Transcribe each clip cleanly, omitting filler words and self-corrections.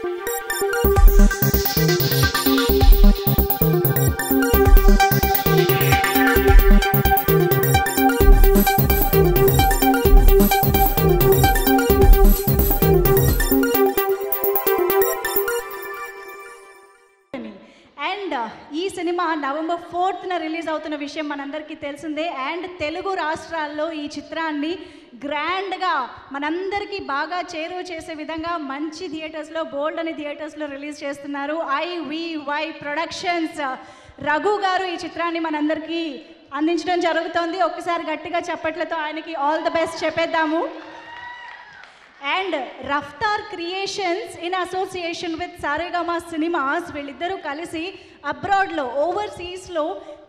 And ఈ cinema November 4th release అవుతున్న విషయం మనందరికీ తెలిసిందే. అండ్ తెలుగు రాష్ట్రాల్లో ఈ చిత్రాన్ని గ్రాండ్గా మనందరికీ బాగా చేరువ చేసే విధంగా మంచి థియేటర్స్లో, బోల్డ్ అనే థియేటర్స్లో రిలీజ్ చేస్తున్నారు IVY ప్రొడక్షన్స్. రఘు గారు ఈ చిత్రాన్ని మనందరికీ అందించడం జరుగుతోంది. ఒక్కసారి గట్టిగా చప్పట్లతో ఆయనకి ఆల్ ద బెస్ట్ చెప్పేద్దాము. And Raftaar creations in association with Saregama cinemas వీళ్ళిద్దరూ కలిసి అబ్రాడ్లో, ఓవర్సీస్లో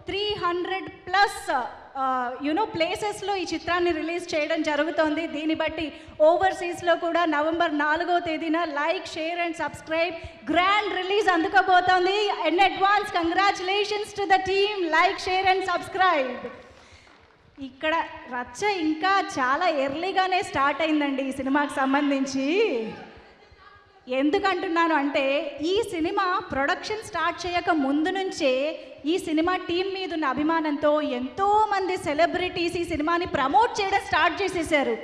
300+ ప్లేసెస్లో ఈ చిత్రాన్ని రిలీజ్ చేయడం జరుగుతోంది. దీన్ని బట్టి ఓవర్సీస్లో కూడా నవంబర్ 4వ తేదీన like, share and subscribe grand release అందుకోబోతోంది. In advance congratulations to the team. Like, share and subscribe. ఇక్కడ రచ్చ ఇంకా చాలా ఎర్లీగానే స్టార్ట్ అయిందండి ఈ సినిమాకి సంబంధించి. ఎందుకంటున్నాను అంటే ఈ సినిమా ప్రొడక్షన్ స్టార్ట్ చేయక ముందు నుంచే ఈ సినిమా టీం మీద ఉన్న అభిమానంతో ఎంతోమంది సెలబ్రిటీస్ ఈ సినిమాని ప్రమోట్ చేయడం స్టార్ట్ చేసేసారు.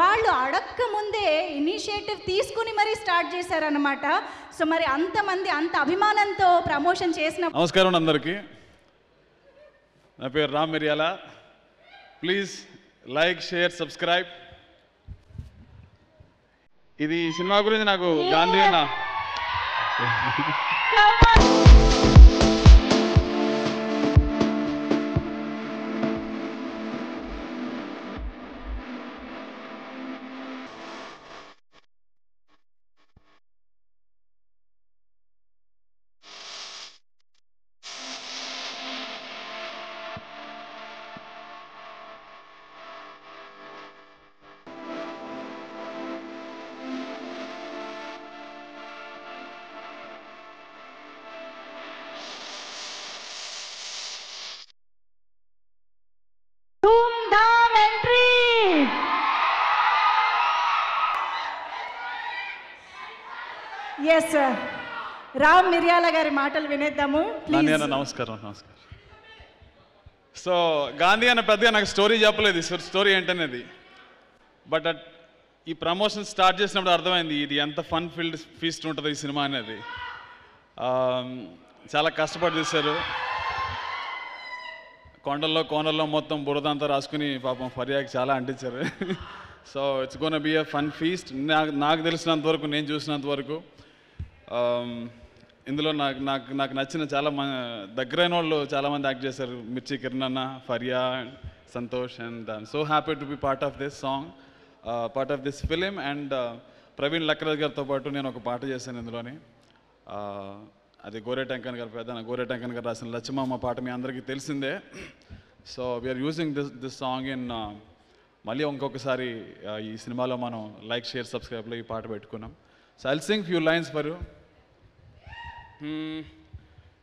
వాళ్ళు అడక్క ముందే ఇనిషియేటివ్ తీసుకుని మరీ స్టార్ట్ చేశారనమాట. సో మరి అంతమంది అంత అభిమానంతో ప్రమోషన్ చేసిన. నమస్కారం అందరికీ. నా పేరు Ram Miryala. Please like, share, subscribe. ఇది సినిమా గురించి నాకు గాంధీ అన్న ఎస్, రామ్ మిర్యాల గారి మాటలు వినేద్దాము. నమస్కారం. సో గాంధీ అన్న పెద్దగా నాకు స్టోరీ చెప్పలేదు, స్టోరీ ఏంటనేది. బట్ ఈ ప్రమోషన్ స్టార్ట్ చేసినప్పుడు అర్థమైంది ఇది ఎంత ఫన్ ఫీల్డ్ ఫీస్ట్ ఉంటుంది ఈ సినిమా అనేది. చాలా కష్టపడి తీశారు. కొండల్లో కోనల్లో మొత్తం బురదంతా రాసుకుని పాపం ఫర్యాకి చాలా అంటించారు. So it's gonna be a fun feast. నాకు తెలిసినంత వరకు, నేను చూసినంత వరకు ఇందులో నాకు నచ్చిన చాలా దగ్గరైన వాళ్ళు చాలామంది యాక్ట్ చేశారు. మిర్చి కిరణ్ అన్న, Faria, Santosh. And I'm so happy to be part of this song, part of this film. And Praveen Lakraj గారితో పాటు నేను ఒక పాట చేశాను ఇందులోని. అది గోరేటంకన్ గారు, పెద్ద గోరేటంకన్ గారు రాసిన లచ్చమ్మ పాట మీ అందరికీ తెలిసిందే. So we're using this song in మళ్ళీ ఇంకొకసారి ఈ సినిమాలో మనం లైక్, షేర్, సబ్స్క్రైబ్లో ఈ పాట పెట్టుకున్నాం. So I'll sing few lines for you.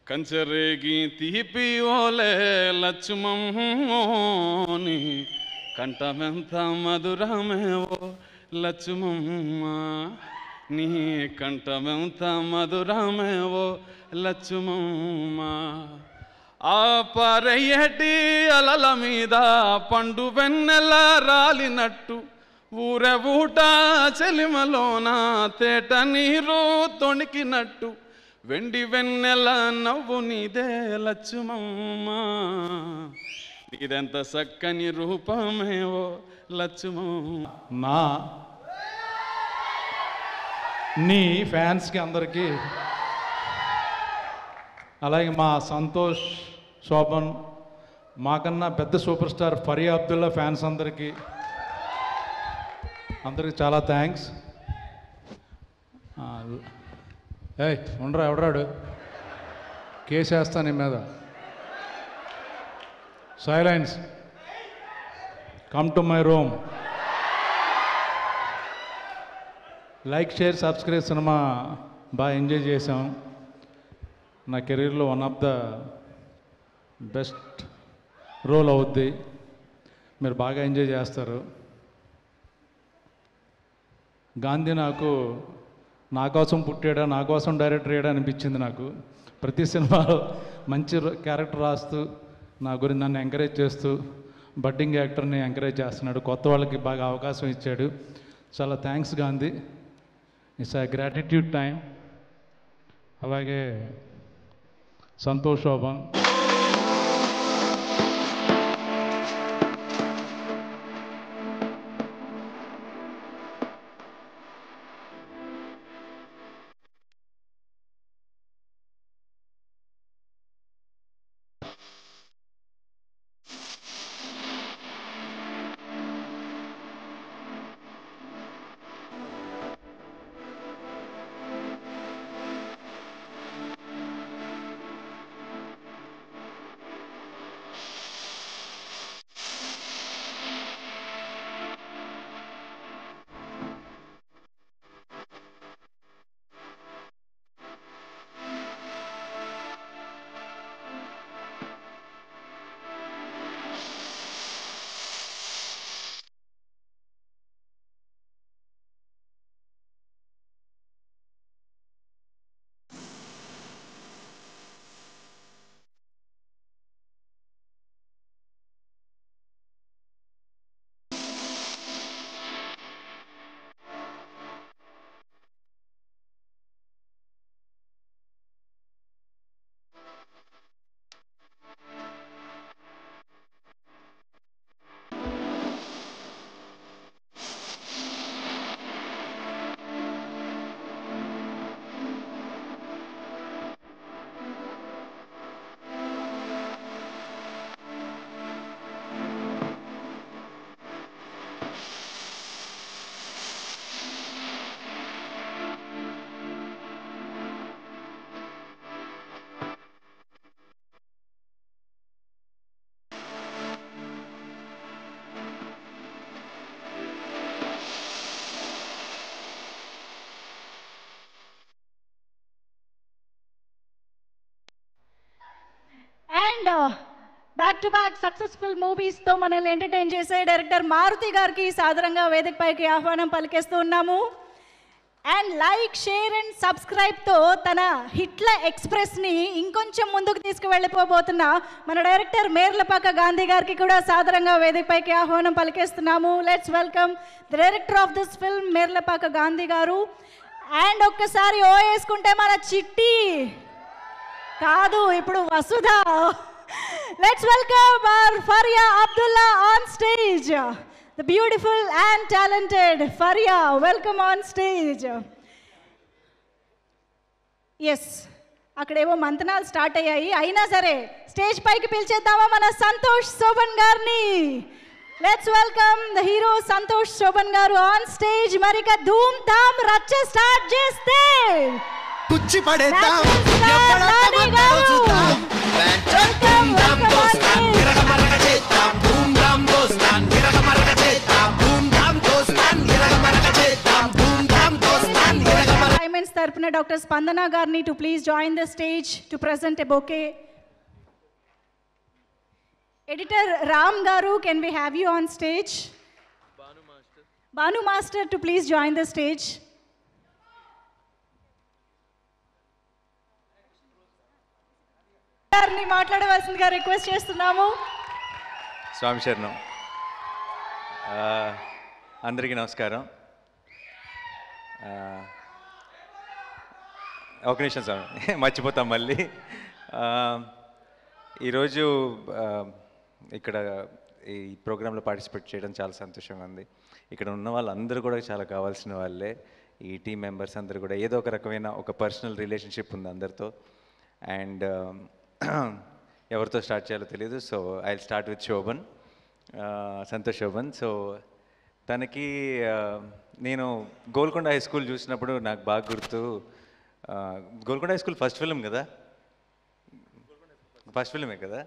కంచరేగి తీపి ఓలే లచ్చుమమ్మోని కంఠమెంత మధురమేవో లచ్చుమమ్మ, నీ కంఠమెంత మధురమేవో లచ్చుమమ్మ. ఆ పారయ్యటి అలల మీద పండు వెన్నెల రాలినట్టు, ఊరె ఊట చెలిమలోన తేట నీరు తొణికినట్టు, వెండి వెన్నెల నవ్వు నీదే లచ్చుమమ్మ, నీదెంత చక్కని రూపమేవో లచ్చుమమ్మ. నీ ఫ్యాన్స్కి అందరికీ, అలాగే మా సంతోష్, శోభన్, మాకన్నా పెద్ద super star Faria Abdullah fans అందరికీ చాలా థ్యాంక్స్. ఏయ్ ఉండరా, ఎవడరాడు, కేసేస్తా నీ మీద. Silence, come to my room. Like, share, subscribe. సినిమా బాగా ఎంజాయ్ చేసాం. నా కెరీర్లో one of the best role అవుద్ది. మీరు బాగా ఎంజాయ్ చేస్తారు. గాంధీ నాకు నా కోసం పుట్టాడా, నా కోసం డైరెక్టర్ అయ్యాడా అనిపించింది నాకు. ప్రతి సినిమాలో మంచి క్యారెక్టర్ రాస్తూ నా గురించి నన్ను ఎంకరేజ్ చేస్తూ బడ్డింగ్ యాక్టర్ని ఎంకరేజ్ చేస్తున్నాడు, కొత్త వాళ్ళకి బాగా అవకాశం ఇచ్చాడు. చాలా thanks Gandhi. It's a gratitude time. అలాగే Santosh Shobhan, and back to back successful మూవీస్తో మనల్ని ఎంటర్టైన్ చేసే డైరెక్టర్ మారుతి గారికి సాదరంగా వేదికపైకి ఆహ్వానం పలికేస్తూ ఉన్నాము. అండ్ లైక్, షేర్ అండ్ సబ్స్క్రైబ్తో తన హిట్ల ఎక్స్ప్రెస్ని ఇంకొంచెం ముందుకు తీసుకువెళ్ళిపోబోతున్న మన డైరెక్టర్ మేర్లపాక గాంధీ గారికి కూడా సాదరంగా వేదికపైకి ఆహ్వానం పలికేస్తున్నాము. Let's welcome the director of this film Merlapaka Gandhi గారు. అండ్ ఒక్కసారి ఓ వేసుకుంటే మన చిట్టి కాదు, ఇప్పుడు వసుధ. Let's welcome our Faria Abdullah on stage. The beautiful and talented Faria, welcome on stage. Yes, అక్కడేవో మంతనాలు స్టార్ట్ అయ్యాయి, అయినా సరే స్టేజ్ పైకి పిలిచేద్దామా మన సంతోష్ శోభన్ గారిని. Let's welcome the hero Santosh Shobhan garu on stage. మరిక ధూమ్ ధామ్ రచ్చ స్టార్ట్ చేస్తే కుచ్చి పడేద్దాం Diamonds tarpuna Dr. Spandana Garni to please join the stage to present a bouquet. Editor Ram Garu, can we have you on stage? Banu Master to please join the stage. గారిని మాట్లాడవలసిందిగా request చేస్తున్నాము. స్వామి శరణం. అందరికీ నమస్కారం. ఒక నిమిషం స్వామి, మర్చిపోతాం మళ్ళీ. ఈరోజు ఇక్కడ ఈ ప్రోగ్రాంలో పార్టిసిపేట్ చేయడం చాలా సంతోషంగా ఉంది. ఇక్కడ ఉన్న వాళ్ళందరూ కూడా చాలా కావాల్సిన వాళ్ళే. ఈ టీం మెంబర్స్ అందరూ కూడా ఏదో ఒక రకమైన ఒక పర్సనల్ రిలేషన్షిప్ ఉంది అందరితో. అండ్ ఎవరితో స్టార్ట్ చేయాలో తెలియదు. So I will start with Shobhan, Santosh Shobhan. So తనకి నేను గోల్కొండ హై స్కూల్ చూసినప్పుడు నాకు బాగా గుర్తు. Golconda high school first film కదా, ఫస్ట్ ఫిల్మే కదా.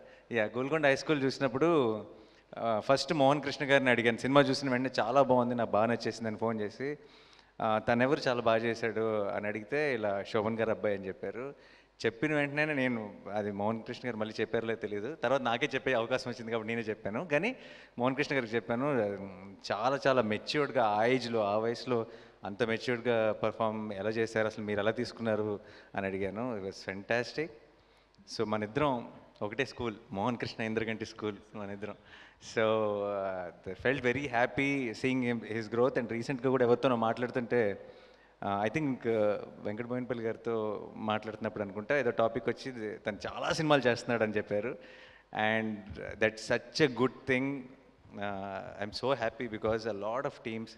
గోల్కొండ హై స్కూల్ చూసినప్పుడు ఫస్ట్ మోహన్ కృష్ణ గారిని అడిగాను. సినిమా చూసిన వెంటనే చాలా బాగుంది, నాకు బాగా నచ్చేసిందని ఫోన్ చేసి, తనెవరు చాలా బాగా చేశాడు అని అడిగితే ఇలా శోభన్ గారు అబ్బాయి అని చెప్పారు. చెప్పిన వెంటనే నేను, అది మోహన్ కృష్ణ గారు మళ్ళీ చెప్పారో తెలియదు, తర్వాత నాకే చెప్పే అవకాశం వచ్చింది కాబట్టి నేనే చెప్పాను. కానీ మోహన్ కృష్ణ గారికి చెప్పాను, చాలా చాలా మెచ్యూర్డ్గా ఆ ఏజ్లో ఆ వయసులో అంత మెచ్యూర్డ్గా పర్ఫామ్ ఎలా చేశారు, అసలు మీరు ఎలా తీసుకున్నారు అని అడిగాను. It was fantastic. సో మన ఇద్దరం ఒకటే స్కూల్, మోహన్ కృష్ణ ఇంద్రగంటి స్కూల్ మన ఇద్దరం. So felt very happy seeing his growth. And రీసెంట్గా కూడా ఎవరితోనో మాట్లాడుతుంటే ఐ థింక్ వెంకట బోయినపల్లి గారితో మాట్లాడుతున్నప్పుడు అనుకుంటా ఏదో టాపిక్ వచ్చి తను చాలా సినిమాలు చేస్తున్నాడు అని చెప్పారు. And that's such a good thing. I'm so happy because a lot of teams,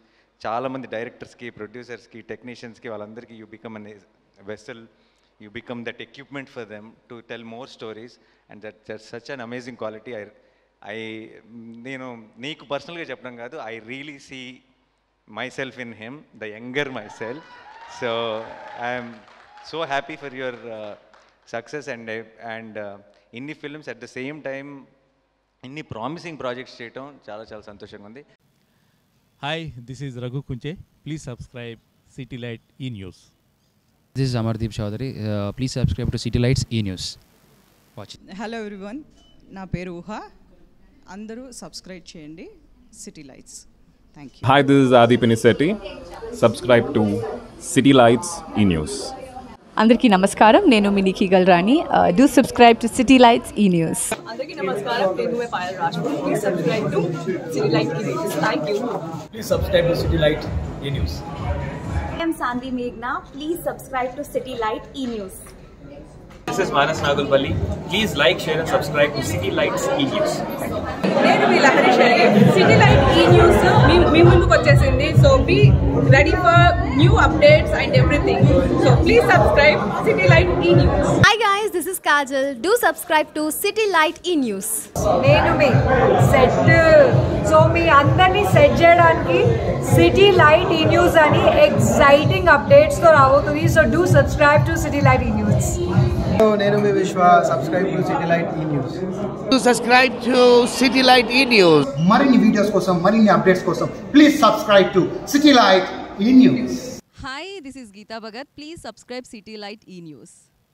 చాలామంది డైరెక్టర్స్కి, ప్రొడ్యూసర్స్కి, టెక్నీషియన్స్కి, వాళ్ళందరికీ you become an vessel, you become that equipment for them to tell more stories. And that's such an amazing quality. నేను నీకు పర్సనల్గా చెప్పడం కాదు, I really see myself in him, the younger myself. So I am so happy for your success and inni films at the same time inni promising projects cheyadam చాలా సంతోషంగా ఉంది. Hi, this is Raghu Kunche. Please subscribe City Light E-News. This is Amardeep Chaudhary. Please subscribe to City Lights E-News. Watch it. Hello everyone, నా పేరు ఊహా. అందరూ subscribe చేయండి city lights. Thank you. Hi, this is Adi Pinisetti. Subscribe to City Lights E-News. అందరికీ నమస్కారం, నేను మీ Nikki Galrani. Do subscribe to city lights E news. అందరికీ నమస్కారం, నేను మే Payal Rajput. Please subscribe to city light E news. Thank you. Please subscribe to City Light E-News. I am Sandhi Meghna. Please subscribe to City Light E-News. This is Manas Nagulpalli. Please like, share and subscribe to City Lights E-News. నేను మీ Lahari Sharif. City light E news మీ ముందుకు వచ్చేసింది. So be ready for new updates and everything. So please subscribe city light E news. Hi guys, this is Kajal. Do subscribe to City Light E-News. నేను మీ set. So మీ అందరినీ set చేయడానికి city light E news అని exciting అప్డేట్స్తో రాబోతుంది. So do subscribe to city light E news. నేను మీ విశ్వ. Subscribe to city light E news. Subscribe to city light E news. మరిన్ని videos కోసం, మరిన్ని అప్డేట్స్ కోసం please subscribe to city light E news. Hi, this is Geeta Bhagat. Please subscribe City Light E-News.